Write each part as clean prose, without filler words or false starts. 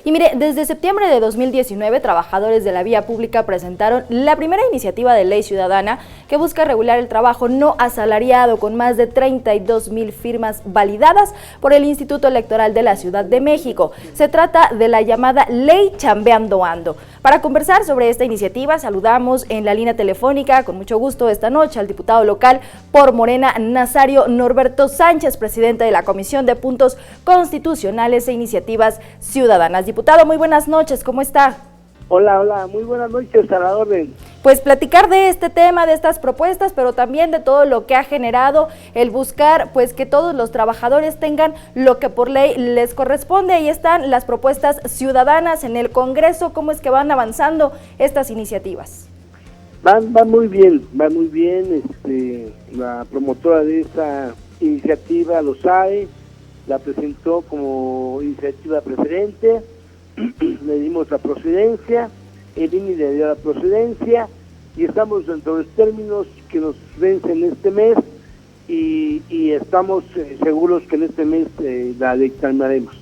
Y mire, desde septiembre de 2019, trabajadores de la vía pública presentaron la primera iniciativa de ley ciudadana que busca regular el trabajo no asalariado con más de 32,000 firmas validadas por el Instituto Electoral de la Ciudad de México. Se trata de la llamada Ley Chambeando Ando. Para conversar sobre esta iniciativa, saludamos en la línea telefónica, con mucho gusto esta noche, al diputado local por Morena, Nazario Norberto Sánchez, presidente de la Comisión de Puntos Constitucionales e Iniciativas Ciudadanas. Diputado, muy buenas noches, ¿cómo está? Hola, muy buenas noches, a la orden. Pues platicar de este tema, de estas propuestas, pero también de todo lo que ha generado el buscar pues que todos los trabajadores tengan lo que por ley les corresponde. Ahí están las propuestas ciudadanas en el Congreso. ¿Cómo es que van avanzando estas iniciativas? Van muy bien. La promotora de esta iniciativa lo sabe, la presentó como iniciativa preferente. Le dimos la procedencia, el INE le dio la procedencia y estamos dentro de los términos que nos vencen este mes y estamos seguros que en este mes la dictaminaremos.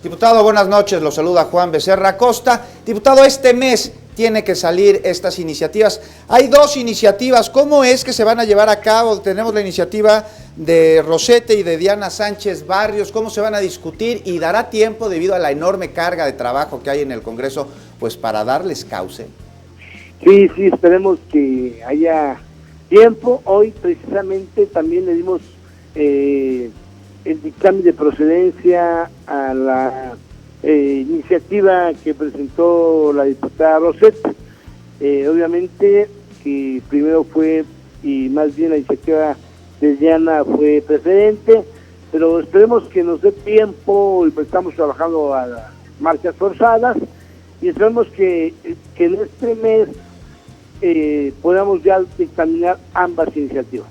Diputado, buenas noches, lo saluda Juan Becerra Costa. Diputado, este mes tiene que salir estas iniciativas. Hay dos iniciativas, ¿cómo es que se van a llevar a cabo? Tenemos la iniciativa de Rosete y de Diana Sánchez Barrios, ¿cómo se van a discutir? ¿Y dará tiempo, debido a la enorme carga de trabajo que hay en el Congreso, pues para darles cauce? Sí, esperemos que haya tiempo. Hoy precisamente también le dimos el dictamen de procedencia a la iniciativa que presentó la diputada Rosete. Obviamente que primero fue, y más bien la iniciativa de Diana fue preferente, pero esperemos que nos dé tiempo, y estamos trabajando a las marchas forzadas, y esperemos que en este mes podamos ya dictaminar ambas iniciativas.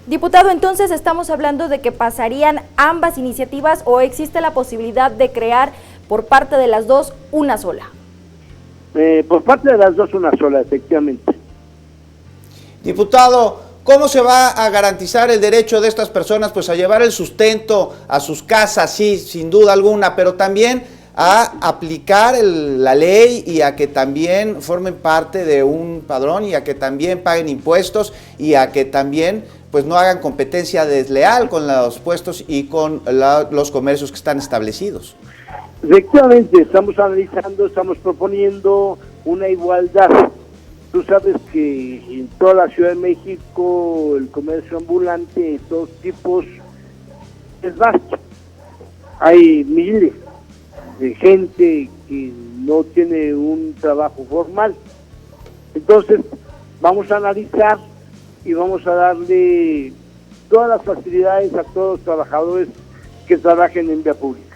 Diputado, entonces estamos hablando de que pasarían ambas iniciativas, o existe la posibilidad de crear por parte de las dos una sola. Por parte de las dos una sola, efectivamente. Diputado, ¿cómo se va a garantizar el derecho de estas personas pues a llevar el sustento a sus casas? Sí, sin duda alguna, pero también a aplicar la ley y a que también formen parte de un padrón y a que también paguen impuestos y a que también pues no hagan competencia desleal con los puestos y con los comercios que están establecidos? Efectivamente, estamos analizando, estamos proponiendo una igualdad. Tú sabes que en toda la Ciudad de México el comercio ambulante de todos tipos es vasto. Hay miles de gente que no tiene un trabajo formal. Entonces, vamos a analizar y vamos a darle todas las facilidades a todos los trabajadores que trabajen en vía pública.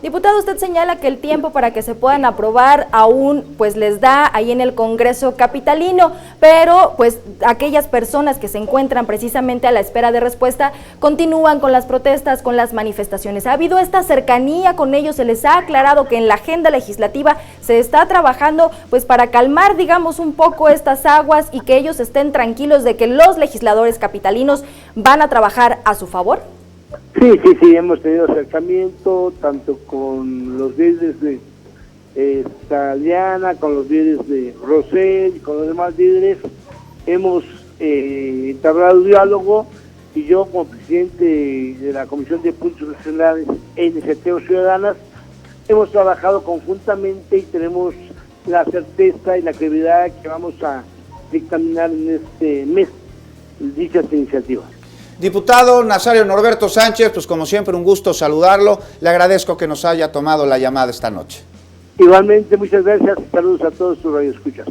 Diputado, usted señala que el tiempo para que se puedan aprobar aún pues les da ahí en el Congreso capitalino, pero pues aquellas personas que se encuentran precisamente a la espera de respuesta continúan con las protestas, con las manifestaciones. ¿Ha habido esta cercanía con ellos? ¿Se les ha aclarado que en la agenda legislativa se está trabajando pues para calmar, digamos, un poco estas aguas y que ellos estén tranquilos de que los legisladores capitalinos van a trabajar a su favor? Sí, hemos tenido acercamiento tanto con los líderes de Diana, con los líderes de Rosel y con los demás líderes. Hemos entablado diálogo y yo como presidente de la Comisión de Puntos Constitucionales e Iniciativas Ciudadanas hemos trabajado conjuntamente y tenemos la certeza y la credibilidad que vamos a dictaminar en este mes dichas iniciativas. Diputado Nazario Norberto Sánchez, pues como siempre un gusto saludarlo, le agradezco que nos haya tomado la llamada esta noche. Igualmente, muchas gracias, saludos a todos tus radioescuchas.